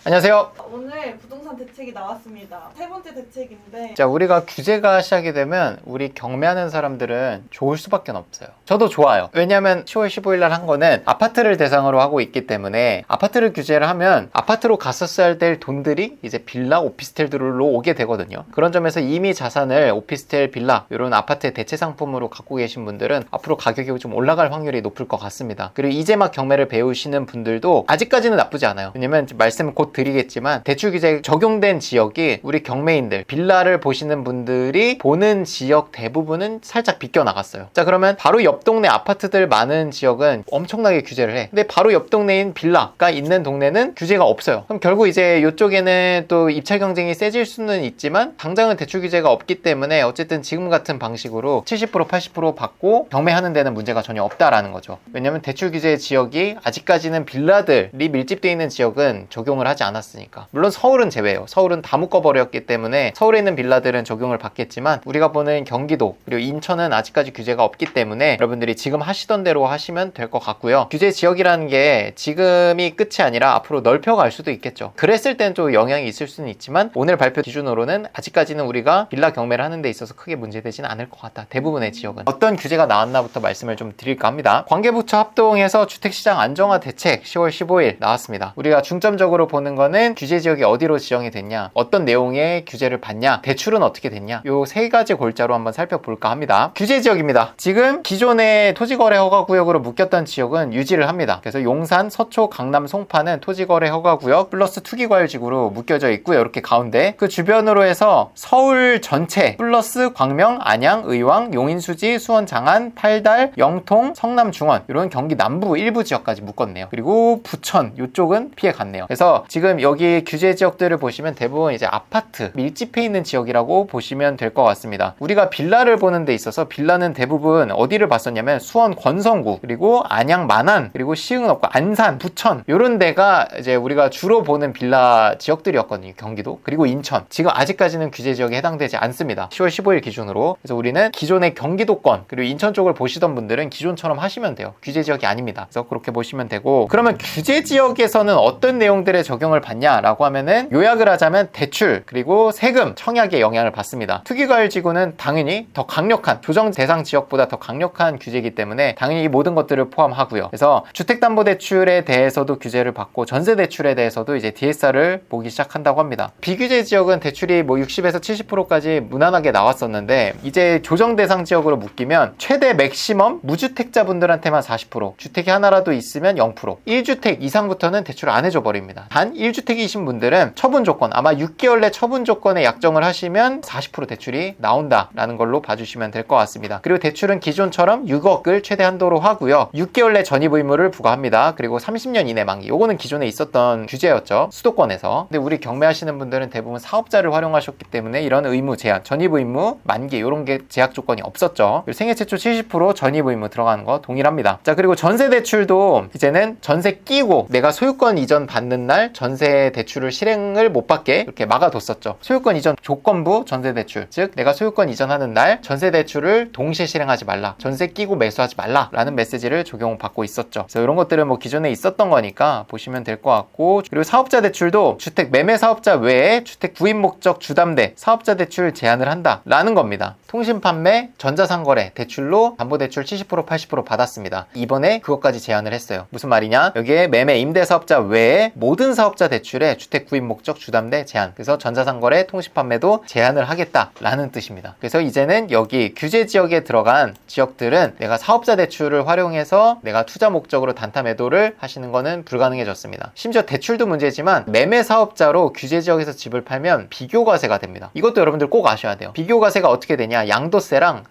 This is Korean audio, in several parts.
안녕하세요. 오늘 부동산 대책이 나왔습니다. 세 번째 대책인데 자, 우리가 규제가 시작이 되면 우리 경매하는 사람들은 좋을 수밖에 없어요. 저도 좋아요. 왜냐면 10월 15일 날 한 거는 아파트를 대상으로 하고 있기 때문에 아파트를 규제를 하면 아파트로 갔었어야 될 돈들이 이제 빌라, 오피스텔들로 오게 되거든요. 그런 점에서 이미 자산을 오피스텔, 빌라 이런 아파트의 대체 상품으로 갖고 계신 분들은 앞으로 가격이 좀 올라갈 확률이 높을 것 같습니다. 그리고 이제 막 경매를 배우시는 분들도 아직까지는 나쁘지 않아요. 왜냐면 말씀 곧 드리겠지만 대출 규제 적용된 지역이 우리 경매인들, 빌라를 보시는 분들이 보는 지역 대부분은 살짝 비껴 나갔어요. 자, 그러면 바로 옆 동네 아파트들 많은 지역은 엄청나게 규제를 해. 근데 바로 옆 동네인 빌라가 있는 동네는 규제가 없어요. 그럼 결국 이제 이쪽에는 또 입찰 경쟁이 세질 수는 있지만 당장은 대출 규제가 없기 때문에 어쨌든 지금 같은 방식으로 70% 80% 받고 경매하는 데는 문제가 전혀 없다라는 거죠. 왜냐면 대출 규제 지역이 아직까지는 빌라들이 밀집되어 있는 지역은 적용을 하지 않았으니까. 물론 서울은 제외예요. 서울은 다 묶어버렸기 때문에 서울에 있는 빌라들은 적용을 받겠지만 우리가 보는 경기도 그리고 인천은 아직까지 규제가 없기 때문에 여러분들이 지금 하시던 대로 하시면 될 것 같고요. 규제 지역이라는 게 지금이 끝이 아니라 앞으로 넓혀갈 수도 있겠죠. 그랬을 땐 또 영향이 있을 수는 있지만 오늘 발표 기준으로는 아직까지는 우리가 빌라 경매를 하는 데 있어서 크게 문제되지는 않을 것 같다. 대부분의 지역은. 어떤 규제가 나왔나부터 말씀을 좀 드릴까 합니다. 관계부처 합동해서 주택시장 안정화 대책 10월 15일 나왔습니다. 우리가 중점적으로 보는 거는 규제 지역이 어디로 지정이 됐냐, 어떤 내용의 규제를 받냐, 대출은 어떻게 됐냐, 요 세 가지 골자로 한번 살펴볼까 합니다. 규제 지역입니다. 지금 기존의 토지거래 허가구역으로 묶였던 지역은 유지를 합니다. 그래서 용산, 서초, 강남, 송파는 토지거래 허가구역 플러스 투기과열지구로 묶여져 있고요. 이렇게 가운데 그 주변으로 해서 서울 전체 플러스 광명, 안양, 의왕, 용인수지, 수원, 장안, 팔달, 영통, 성남, 중원 이런 경기 남부 일부 지역까지 묶었네요. 그리고 부천 이쪽은 피해 갔네요. 그래서 지금 여기 규제 지역들을 보시면 대부분 이제 아파트 밀집해 있는 지역이라고 보시면 될 것 같습니다. 우리가 빌라를 보는 데 있어서 빌라는 대부분 어디를 봤었냐면 수원 권성구 그리고 안양 만안 그리고 시흥읍 안산 부천 이런 데가 이제 우리가 주로 보는 빌라 지역들이었거든요. 경기도 그리고 인천 지금 아직까지는 규제 지역에 해당되지 않습니다. 10월 15일 기준으로. 그래서 우리는 기존의 경기도권 그리고 인천 쪽을 보시던 분들은 기존처럼 하시면 돼요. 규제 지역이 아닙니다. 그래서 그렇게 보시면 되고, 그러면 규제 지역에서는 어떤 내용들의 적용을 받냐라고 하면은 요약을 하자면 대출 그리고 세금 청약에 영향을 받습니다. 투기과열지구는 당연히 더 강력한 조정 대상 지역보다 더 강력한 규제이기 때문에 당연히 이 모든 것들을 포함하고요. 그래서 주택담보대출에 대해서도 규제를 받고 전세대출에 대해서도 이제 DSR을 보기 시작한다고 합니다. 비규제 지역은 대출이 뭐 60에서 70%까지 무난하게 나왔었는데 이제 조정 대상 지역으로 묶이면 최대 맥시멈 무주택자분들한테만 40%, 주택이 하나라도 있으면 0%, 1주택 이상부터는 대출을 안 해줘 버립니다. 단 1주택이신 분들은 처분 조건, 아마 6개월 내 처분 조건에 약정을 하시면 40% 대출이 나온다라는 걸로 봐주시면 될 것 같습니다. 그리고 대출은 기존처럼 6억을 최대 한도로 하고요. 6개월 내 전입 의무를 부과합니다. 그리고 30년 이내 만기. 요거는 기존에 있었던 규제였죠. 수도권에서. 근데 우리 경매하시는 분들은 대부분 사업자를 활용하셨기 때문에 이런 의무 제한, 전입 의무, 만기 이런 게 제약 조건이 없었죠. 그리고 생애 최초 70% 전입 의무 들어가는 거 동일합니다. 자, 그리고 전세 대출도 이제는 전세 끼고 내가 소유권 이전 받는 날 전세 대출을 실행을 못 받게 이렇게 막아뒀었죠. 소유권 이전 조건부 전세 대출, 즉 내가 소유권 이전하는 날 전세 대출을 동시에 실행하지 말라, 전세 끼고 매수하지 말라라는 메시지를 적용받고 있었죠. 그래서 이런 것들은 뭐 기존에 있었던 거니까 보시면 될 것 같고, 그리고 사업자 대출도 주택 매매 사업자 외에 주택 구입 목적 주담대 사업자 대출 제한을 한다라는 겁니다. 통신 판매, 전자상거래 대출로 담보대출 70% 80% 받았습니다. 이번에 그것까지 제한을 했어요. 무슨 말이냐? 여기에 매매 임대 사업자 외에 모든 사업자 대출에 주택 구입 목적 주담대 제한, 그래서 전자상거래, 통신 판매도 제한을 하겠다라는 뜻입니다. 그래서 이제는 여기 규제 지역에 들어간 지역들은 내가 사업자 대출을 활용해서 내가 투자 목적으로 단타 매도를 하시는 거는 불가능해졌습니다. 심지어 대출도 문제지만 매매 사업자로 규제 지역에서 집을 팔면 비교과세가 됩니다. 이것도 여러분들 꼭 아셔야 돼요. 비교과세가 어떻게 되냐? 양도세랑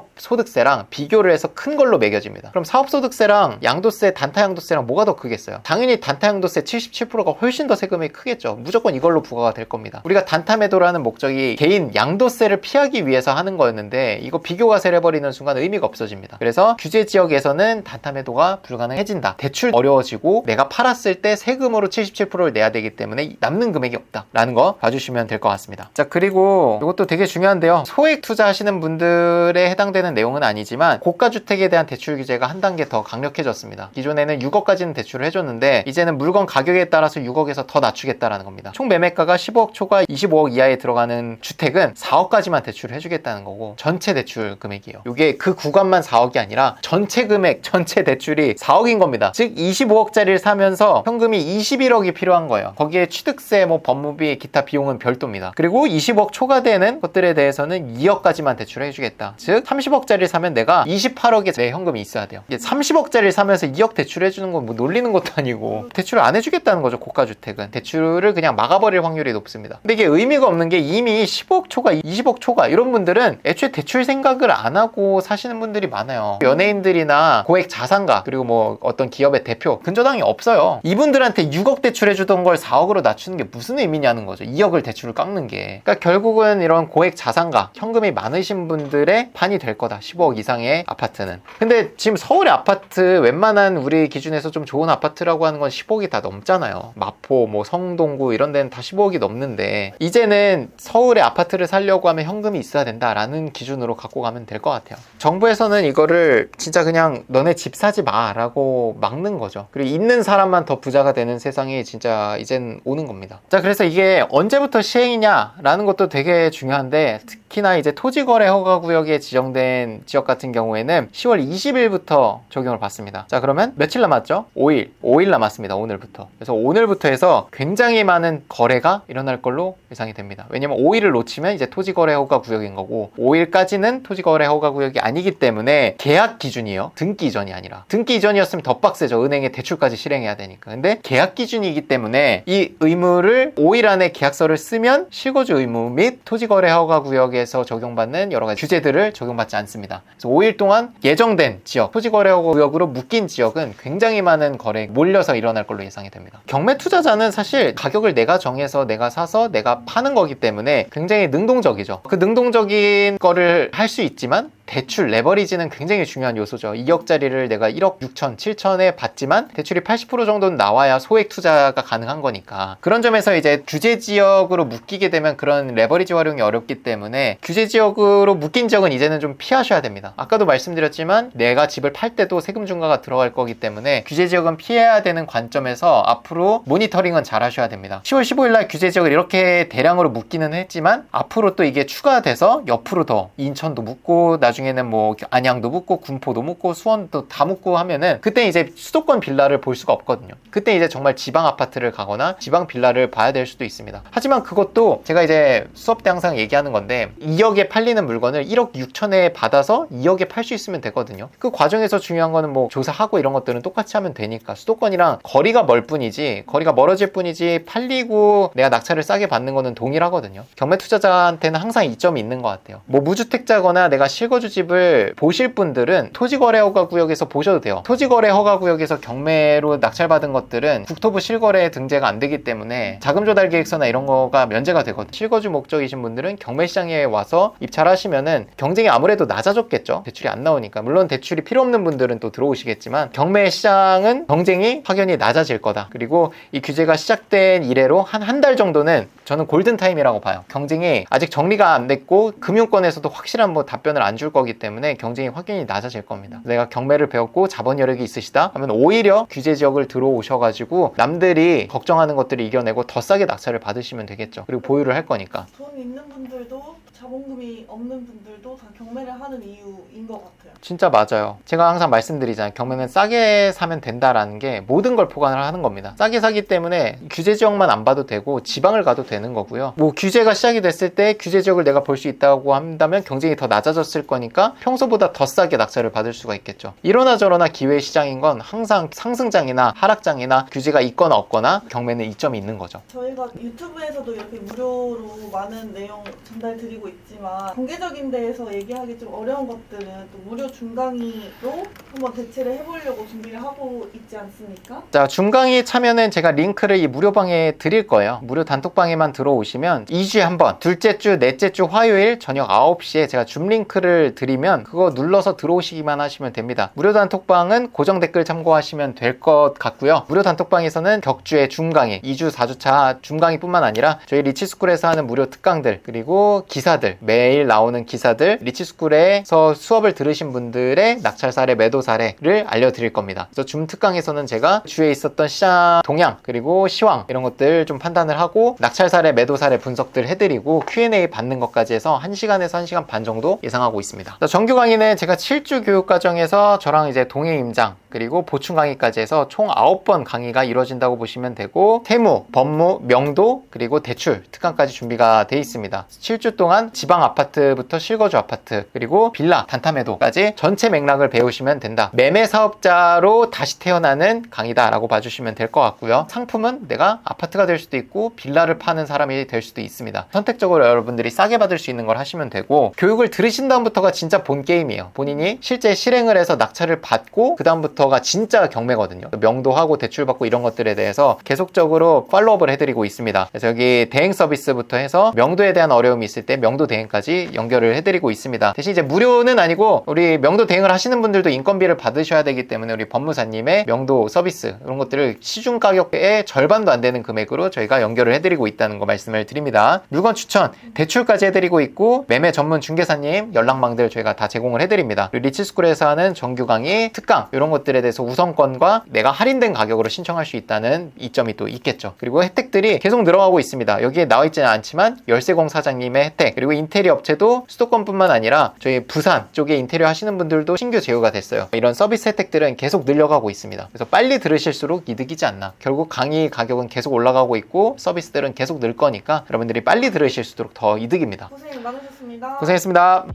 사업소득세랑 비교를 해서 큰 걸로 매겨집니다. 그럼 사업소득세랑 양도세, 단타 양도세랑 뭐가 더 크겠어요? 당연히 단타 양도세 77%가 훨씬 더 세금이 크겠죠. 무조건 건 이걸로 부과가 될 겁니다. 우리가 단타 매도라는 목적이 개인 양도세를 피하기 위해서 하는 거였는데 이거 비교과세를 해버리는 순간 의미가 없어집니다. 그래서 규제 지역에서는 단타 매도가 불가능해진다. 대출 어려워지고 내가 팔았을 때 세금으로 77%를 내야 되기 때문에 남는 금액이 없다라는 거 봐주시면 될 것 같습니다. 자, 그리고 이것도 되게 중요한데요. 소액 투자하시는 분들에 해당되는 내용은 아니지만 고가주택에 대한 대출 규제가 한 단계 더 강력해졌습니다. 기존에는 6억까지는 대출을 해줬는데 이제는 물건 가격에 따라서 6억에서 더 낮추겠다라는 겁니다. 총 매매가가 15억 초과 25억 이하에 들어가는 주택은 4억까지만 대출을 해주겠다는 거고 전체 대출 금액이에요. 이게 그 구간만 4억이 아니라 전체 금액, 전체 대출이 4억인 겁니다. 즉 25억짜리를 사면서 현금이 21억이 필요한 거예요. 거기에 취득세, 뭐 법무비, 기타 비용은 별도입니다. 그리고 20억 초과되는 것들에 대해서는 2억까지만 대출을 해주겠다. 즉 30억짜리 사면 내가 28억의 내 현금이 있어야 돼요. 30억짜리 사면서 2억 대출해주는 건 뭐 놀리는 것도 아니고 대출을 안 해주겠다는 거죠. 고가주택은 대출을 그냥 막아버릴 확률이 높습니다. 근데 이게 의미가 없는 게 이미 15억 초과, 20억 초과 이런 분들은 애초에 대출 생각을 안 하고 사시는 분들이 많아요. 연예인들이나 고액 자산가 그리고 뭐 어떤 기업의 대표 근저당이 없어요. 이분들한테 6억 대출해주던 걸 4억으로 낮추는 게 무슨 의미냐는 거죠. 2억을 대출을 깎는 게. 그러니까 결국은 이런 고액 자산가 현금이 많으신 분들의 판이 될 거다. 15억 이상의 아파트는. 근데 지금 서울의 아파트 웬만한 우리 기준에서 좀 좋은 아파트라고 하는 건 15억이 다 넘잖아요. 마포, 뭐 성동구 이런 데는 다 15억이 넘는데 이제는 서울의 아파트를 살려고 하면 현금이 있어야 된다라는 기준으로 갖고 가면 될 것 같아요. 정부에서는 이거를 진짜 그냥 너네 집 사지 마 라고 막는 거죠. 그리고 있는 사람만 더 부자가 되는 세상이 진짜 이젠 오는 겁니다. 자, 그래서 이게 언제부터 시행이냐 라는 것도 되게 중요한데 특히나 이제 토지거래 허가구역에 지정된 지역 같은 경우에는 10월 20일부터 적용을 받습니다. 자, 그러면 며칠 남았죠? 5일 남았습니다. 오늘부터. 그래서 오늘부터 해서 굉장히 많은 거래가 일어날 걸로 예상이 됩니다. 왜냐면 5일을 놓치면 이제 토지거래 허가구역인 거고 5일까지는 토지거래 허가구역이 아니기 때문에 계약 기준이에요. 등기 이전이 아니라. 등기 이전이었으면 더 빡세죠. 은행에 대출까지 실행해야 되니까. 근데 계약 기준이기 때문에 이 의무를 5일 안에 계약서를 쓰면 실거주 의무 및 토지거래 허가구역에서 적용받는 여러 가지 규제들을 적용받지 않습니다. 그래서 5일 동안 예정된 지역, 토지거래 허가구역으로 묶인 지역은 굉장히 많은 거래 몰려서 일어날 걸로 예상이 됩니다. 경매 투자자는 사실 가격을 내가 정해서 내가 사서 내가 파는 거기 때문에 굉장히 능동적이죠. 그 능동적인 거를 할 수 있지만 대출, 레버리지는 굉장히 중요한 요소죠. 2억짜리를 내가 1억 6천, 7천에 받지만 대출이 80% 정도는 나와야 소액 투자가 가능한 거니까. 그런 점에서 이제 규제 지역으로 묶이게 되면 그런 레버리지 활용이 어렵기 때문에 규제 지역으로 묶인 지역은 이제는 좀 피하셔야 됩니다. 아까도 말씀드렸지만 내가 집을 팔 때도 세금 중과가 들어갈 거기 때문에 규제 지역은 피해야 되는 관점에서 앞으로 모니터링은 잘 하셔야 됩니다. 10월 15일 날 규제 지역을 이렇게 대량으로 묶기는 했지만 앞으로 또 이게 추가돼서 옆으로 더 인천도 묶고 나중에는 뭐 안양도 묶고 군포도 묶고 수원도 다 묶고 하면은 그때 이제 수도권 빌라를 볼 수가 없거든요. 그때 이제 정말 지방 아파트를 가거나 지방 빌라를 봐야 될 수도 있습니다. 하지만 그것도 제가 이제 수업 때 항상 얘기하는 건데 2억에 팔리는 물건을 1억 6천에 받아서 2억에 팔 수 있으면 되거든요. 그 과정에서 중요한 거는 뭐 조사하고 이런 것들은 똑같이 하면 되니까 수도권이랑 거리가 멀 뿐이지 거리가 멀어질 뿐이지 팔리고 내가 낙찰을 싸게 받는 거는 동일하거든요. 경매 투자자한테는 항상 이점이 있는 것 같아요. 뭐 무주택자거나 내가 실거주 집을 보실 분들은 토지거래 허가구역에서 보셔도 돼요. 토지거래 허가구역에서 경매로 낙찰받은 것들은 국토부 실거래 등재가 안 되기 때문에 자금조달계획서나 이런 거가 면제가 되거든요. 실거주 목적이신 분들은 경매시장에 와서 입찰하시면은 경쟁이 아무래도 낮아졌겠죠. 대출이 안 나오니까. 물론 대출이 필요 없는 분들은 또 들어오시겠지만 경매시장은 경쟁이 확연히 낮아질 거다. 그리고 이 규제가 시작된 이래로 한 달 정도는 저는 골든타임이라고 봐요. 경쟁이 아직 정리가 안 됐고 금융권에서도 확실한 뭐 답변을 안 줄 거기 때문에 경쟁이 확연히 낮아질 겁니다. 내가 경매를 배웠고 자본 여력이 있으시다 하면 오히려 규제 지역을 들어오셔가지고 남들이 걱정하는 것들을 이겨내고 더 싸게 낙찰을 받으시면 되겠죠. 그리고 보유를 할 거니까. 돈 있는 분들도 자본금이 없는 분들도 다 경매를 하는 이유인 것 같아요. 진짜 맞아요. 제가 항상 말씀드리잖아요. 경매는 싸게 사면 된다라는 게 모든 걸 포괄을 하는 겁니다. 싸게 사기 때문에 규제 지역만 안 봐도 되고 지방을 가도 되는 거고요. 뭐 규제가 시작이 됐을 때 규제 지역을 내가 볼 수 있다고 한다면 경쟁이 더 낮아졌을 거니까 평소보다 더 싸게 낙찰을 받을 수가 있겠죠. 이러나 저러나 기회시장인 건 항상 상승장이나 하락장이나 규제가 있거나 없거나 경매는 이점이 있는 거죠. 저희가 유튜브에서도 이렇게 무료로 많은 내용 전달 드리고 있지만 공개적인 데에서 얘기하기 좀 어려운 것들은 또 무료 중강의로 한번 대체를 해보려고 준비를 하고 있지 않습니까? 자, 중강의 참여는 제가 링크를 이 무료방에 드릴 거예요. 무료 단톡방에만 들어오시면 2주에 한 번, 둘째 주, 넷째 주 화요일 저녁 9시에 제가 줌 링크를 드리면 그거 눌러서 들어오시기만 하시면 됩니다. 무료 단톡방은 고정 댓글 참고하시면 될 것 같고요. 무료 단톡방에서는 격주의 줌강의, 2주, 4주차 줌강의뿐만 아니라 저희 리치스쿨에서 하는 무료 특강들, 그리고 기사들, 매일 나오는 기사들, 리치스쿨에서 수업을 들으신 분들의 낙찰 사례, 매도 사례를 알려드릴 겁니다. 그래서 줌 특강에서는 제가 주에 있었던 시장 동향, 그리고 시황 이런 것들 좀 판단을 하고 낙찰 사례, 매도 사례 분석들 해드리고 Q&A 받는 것까지 해서 1시간에서 1시간 반 정도 예상하고 있습니다. 정규 강의는 제가 7주 교육 과정에서 저랑 이제 동행 임장 그리고 보충 강의까지 해서 총 9번 강의가 이루어진다고 보시면 되고, 세무, 법무, 명도, 그리고 대출 특강까지 준비가 돼 있습니다. 7주 동안 지방 아파트부터 실거주 아파트, 그리고 빌라, 단타매도까지 전체 맥락을 배우시면 된다. 매매 사업자로 다시 태어나는 강의다라고 봐주시면 될 것 같고요. 상품은 내가 아파트가 될 수도 있고 빌라를 파는 사람이 될 수도 있습니다. 선택적으로 여러분들이 싸게 받을 수 있는 걸 하시면 되고, 교육을 들으신 다음부터가 진짜 본 게임이에요. 본인이 실제 실행을 해서 낙찰을 받고 그 다음부터가 진짜 경매거든요. 명도하고 대출받고 이런 것들에 대해서 계속적으로 팔로우업을 해드리고 있습니다. 그래서 여기 대행 서비스부터 해서 명도에 대한 어려움이 있을 때 명도 대행까지 연결을 해드리고 있습니다. 대신 이제 무료는 아니고 우리 명도 대행을 하시는 분들도 인건비를 받으셔야 되기 때문에 우리 법무사님의 명도 서비스 이런 것들을 시중 가격의 절반도 안 되는 금액으로 저희가 연결을 해드리고 있다는 거 말씀을 드립니다. 물건 추천, 대출까지 해드리고 있고, 매매 전문 중개사님 연락망들 저희가 다 제공을 해드립니다. 그리고 리치스쿨에서 하는 정규 강의, 특강 이런 것들에 대해서 우선권과 내가 할인된 가격으로 신청할 수 있다는 이점이 또 있겠죠. 그리고 혜택들이 계속 늘어가고 있습니다. 여기에 나와 있지는 않지만 열쇠공 사장님의 혜택, 그리고 인테리어 업체도 수도권뿐만 아니라 저희 부산 쪽에 인테리어 하시는 분들도 신규 제휴가 됐어요. 이런 서비스 혜택들은 계속 늘려가고 있습니다. 그래서 빨리 들으실수록 이득이지 않나. 결국 강의 가격은 계속 올라가고 있고 서비스들은 계속 늘 거니까 여러분들이 빨리 들으실수록 더 이득입니다. 고생 많으셨습니다. 고생했습니다.